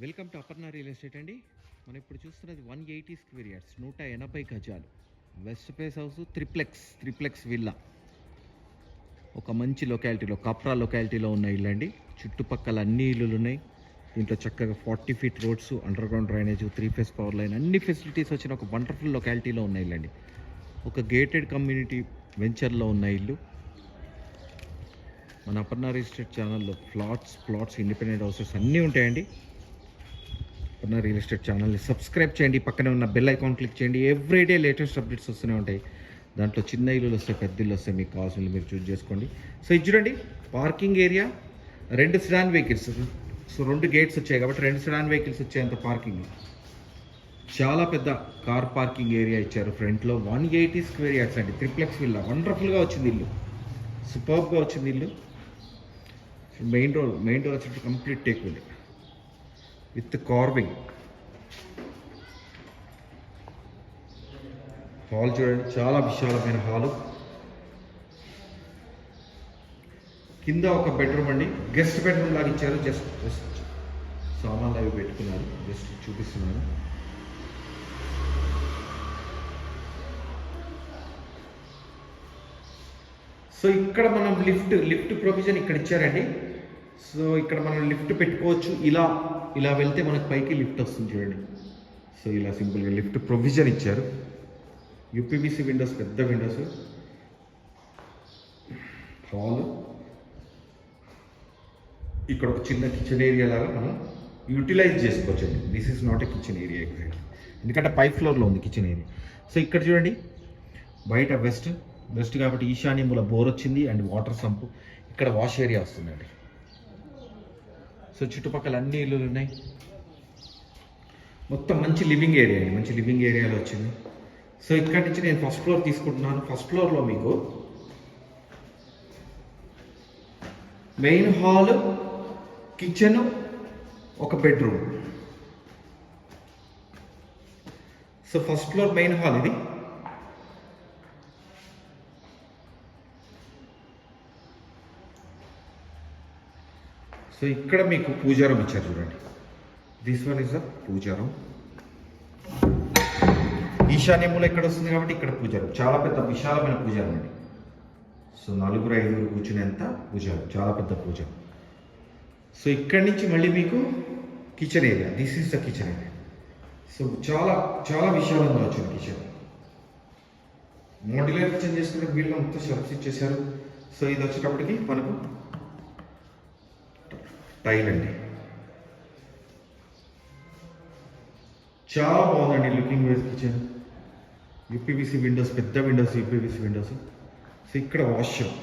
Welcome to Aparna real estate అండి. మనం ఇప్పుడు చూస్తున్నది 180 స్క్వేర్ యార్డ్స్, 180 గజాలు, west face house, triplex villa. ఒక మంచి లొకాలిటీలో, కప్రా లొకాలిటీలో ఉన్న ఇల్లు అండి. చుట్టుపక్కల అన్ని ఇల్లులు ఉన్నాయి. దీంట్లో చక్కగా 40 feet roads, under ground drainage, 3 phase power line, అన్ని ఫెసిలిటీస్ వచ్చిన ఒక వండర్ఫుల్ లొకాలిటీలో ఉన్న ఇల్లు అండి. ఒక గేటెడ్ కమ్యూనిటీ వెంచర్లో ఉన్న ఇల్లు. మన అపర్ణ రియల్ ఎస్టేట్ ఛానల్లో ప్లాట్స్, ఇండిపెండెంట్ హౌసెస్ అన్నీ ఉంటాయండి. అపర్ణ రియల్ ఎస్టేట్ ఛానల్ని సబ్స్క్రైబ్ చేయండి, పక్కనే ఉన్న బెల్ ఐకాన్ క్లిక్ చేయండి. ఎవ్రీడే లేటెస్ట్ అప్డేట్స్ వస్తూనే ఉంటాయి. దాంట్లో చిన్న ఇల్లులు వస్తాయి, పెద్ద ఇల్లు వస్తాయి, మీకు కావాల్సిన మీరు చూస్ చేసుకోండి. సో ఇది చూడండి, parking area, 2 sedan vehicles. So 2 gates వచ్చాయి కాబట్టి 2 సెడాన్ వెహికల్స్ వచ్చేంత పార్కింగ్. చాలా పెద్ద కార్ పార్కింగ్ ఏరియా ఇచ్చారు ఫ్రంట్లో. 180 స్క్వేర్ యార్డ్స్ అండి, త్రిప్లెక్స్ విల్లా. వండర్ఫుల్గా వచ్చింది ఇల్లు, సూపర్గా వచ్చింది ఇల్లు. మెయిన్ డోర్ వచ్చి కంప్లీట్ టేక్ ఉంది విత్ కార్వింగ్. హాల్ చూడండి, చాలా విశాలమైన హాలు. కింద ఒక బెడ్రూమ్ అండి, గెస్ట్ బెడ్రూమ్ లాగా ఇచ్చారు. జస్ట్ సామాన్లు అవి పెట్టుకున్నారు, జస్ట్ చూపిస్తున్నాను. సో ఇక్కడ మనం లిఫ్ట్ ప్రొవిజన్ ఇక్కడ ఇచ్చారండి. సో ఇక్కడ మనం లిఫ్ట్ పెట్టుకోవచ్చు. ఇలా వెళ్తే మనకు పైకి లిఫ్ట్ వస్తుంది చూడండి. సో ఇలా సింపుల్గా లిఫ్ట్ ప్రొవిజన్ ఇచ్చారు. యూపీవీసీ విండోస్, పెద్ద విండోస్. హాల్, ఇక్కడ ఒక చిన్న కిచెన్ ఏరియా లాగా మనం యూటిలైజ్ చేసుకోవచ్చు అండి. This is not a kitchen area exact, ఎందుకంటే పై ఫ్లోర్లో ఉంది కిచెన్ ఏరియా. సో ఇక్కడ చూడండి, బయట వెస్ట్ కాబట్టి ఈశాన్య మూల బోర్ వచ్చింది అండ్ వాటర్ సంపు. ఇక్కడ వాష్ ఏరియా వస్తుందండి. సో చుట్టుపక్కల అన్ని ఇల్లులు ఉన్నాయి. మొత్తం మంచి లివింగ్ ఏరియా అండి, మంచి లివింగ్ ఏరియాలో వచ్చింది. సో ఇక్కడి నుంచి నేను ఫస్ట్ ఫ్లోర్ తీసుకుంటున్నాను. ఫస్ట్ ఫ్లోర్లో మీకు మెయిన్ హాల్, కిచెన్, ఒక bedroom. So first floor main hall ఇది. సో ఇక్కడ మీకు పూజారం ఇచ్చారు చూడండి. This one is the pooja room. ఈశాన్యములో ఇక్కడ వస్తుంది కాబట్టి ఇక్కడ పూజారం, చాలా పెద్ద విశాలమైన పూజారం అండి. సో 4-5 కూర్చునేంత పూజారం, చాలా పెద్ద పూజారం. సో ఇక్కడి నుంచి మళ్ళీ మీకు kitchen area. This is the kitchen area. So చాలా విశాలంగా వచ్చింది కిచెన్. మోడ్యులర్ కిచెన్ చేసుకునే వీళ్ళు మొత్తం షెల్ఫ్స్ ఇచ్చేసారు. సో ఇది వచ్చేటప్పటికి మనకు టైల్ అండి. చాలా బాగుందండి looking wise kitchen. UPVC windows, పెద్ద విండోస్, యూపీవీసీ విండోస్. సో ఇక్కడ వాష్రూమ్.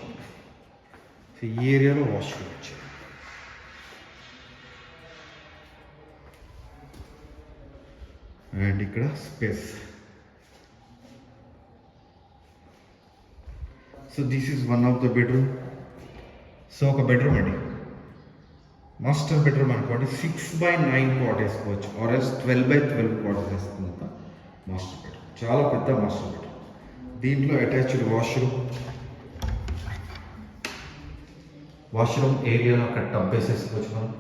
సో ఈ ఏరియాలో వాష్రూమ్ వచ్చాయి. అండ్ ఇక్కడ space. So this is one of the bedroom. So ఒక బెడ్రూమ్ అండి, మాస్టర్ బెడ్రూమ్ అనుకోండి. 6x9 కాట్ వేసుకోవచ్చు, ఆర్ ఎల్స్ 12x12 కాట్ వేసుకున్నంత మాస్టర్ బెడ్రూమ్. చాలా పెద్ద మాస్టర్ బెడ్రూమ్. దీంట్లో అటాచ్డ్ వాష్రూమ్ ఏరియాలో అక్కడ టబ్ వేసేసుకోవచ్చు మనం.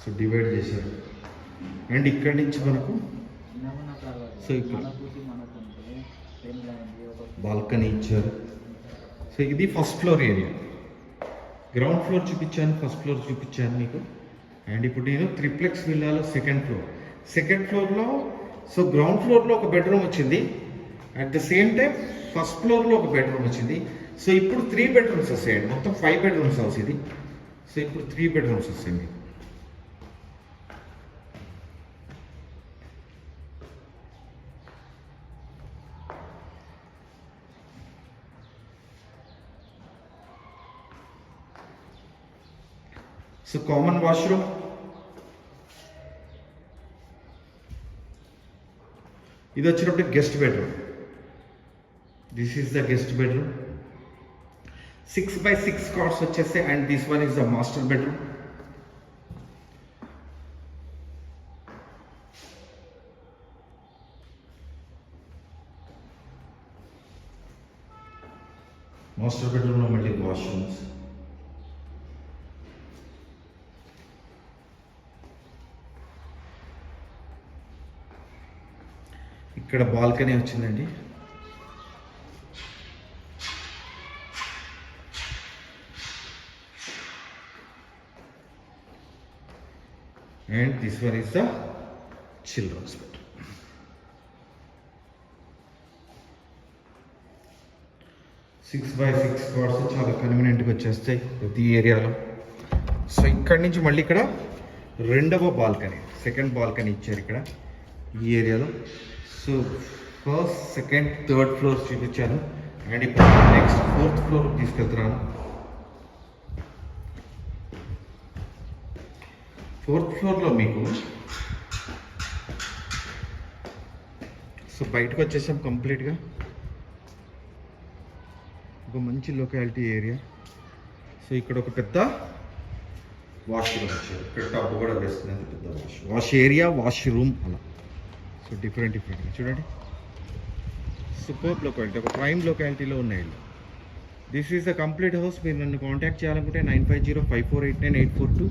సో డివైడ్ చేశారు. అండ్ ఇక్కడి నుంచి మనకు సో ఇక్కడ బాల్కనీ ఇచ్చారు. సో ఇది first floor area. Ground floor చూపించాను, ఫస్ట్ ఫ్లోర్ చూపించాను మీకు. అండ్ ఇప్పుడు నేను త్రిప్లెక్స్ విల్లాలో సెకండ్ ఫ్లోర్లో సో గ్రౌండ్ ఫ్లోర్లో ఒక బెడ్రూమ్ వచ్చింది, at the same time first ఫ్లోర్లో ఒక బెడ్రూమ్ వచ్చింది. సో ఇప్పుడు 3 బెడ్రూమ్స్ వస్తాయండి. మొత్తం 5 బెడ్రూమ్స్ హౌస్ ఇది. సో ఇప్పుడు 3 బెడ్రూమ్స్ వస్తాయండి. So common washroom. ఇది వచ్చినప్పుడు guest bedroom. This is the guest bedroom. 6x6 cots వచ్చేస్తాయి. And this one is the master bedroom. Master బెడ్రూమ్లో మళ్ళీ వాష్రూమ్స్. ఇక్కడ బాల్కనీ వచ్చిందండి. And this one is the children's bed. Six by six cots చాలా కన్వీనియంట్గా వచ్చేస్తాయి ప్రతి ఏరియాలో. సో ఇక్కడి నుంచి మళ్ళీ ఇక్కడ రెండవ బాల్కనీ, సెకండ్ బాల్కనీ ఇచ్చారు ఇక్కడ ఈ ఏరియాలో. So first, second, third floors చూపించాను. అండ్ ఇప్పుడు నెక్స్ట్ ఫోర్త్ ఫ్లోర్ తీసుకెళ్తున్నాను. ఫోర్త్ ఫ్లోర్లో మీకు సో బయటకు వచ్చేసాం కంప్లీట్గా. ఒక మంచి లొకాలిటీ ఏరియా. సో ఇక్కడ ఒక పెద్ద వాష్రూమ్ వచ్చారు. ఇక్కడ టబ్ కూడా వేసుకునేది పెద్ద వాష్ ఏరియా, వాష్ రూమ్ అలా. సో డిఫరెంట్గా చూడండి. సూపర్ లొకాలిటీ, ఒక ప్రైమ్ లొకాలిటీలో ఉన్న ఇల్లు. This is the complete house. మీరు నన్ను కాంటాక్ట్ చేయాలనుకుంటే 9505489842.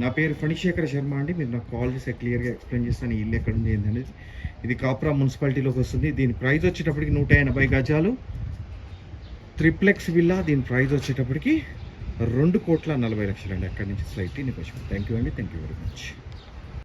నా పేరు ఫణిశేఖర శర్మ అండి. మీరు నాకు కాల్ చేస్తే క్లియర్గా ఎక్స్ప్లెయిన్ చేస్తాను ఈ ఇల్లు ఎక్కడ ఉంది ఏంటనేది. ఇది కాప్రా మున్సిపాలిటీలోకి వస్తుంది. దీని ప్రైస్ వచ్చేటప్పటికి 180 గజాలు ట్రిప్లెక్స్ విల్లా. దీని ప్రైస్ వచ్చేటప్పటికి 2,40,00,000 అండి. అక్కడి నుంచి స్లైట్లీ నెగోషియబుల్. థ్యాంక్ యూ అండి. Thank you very much.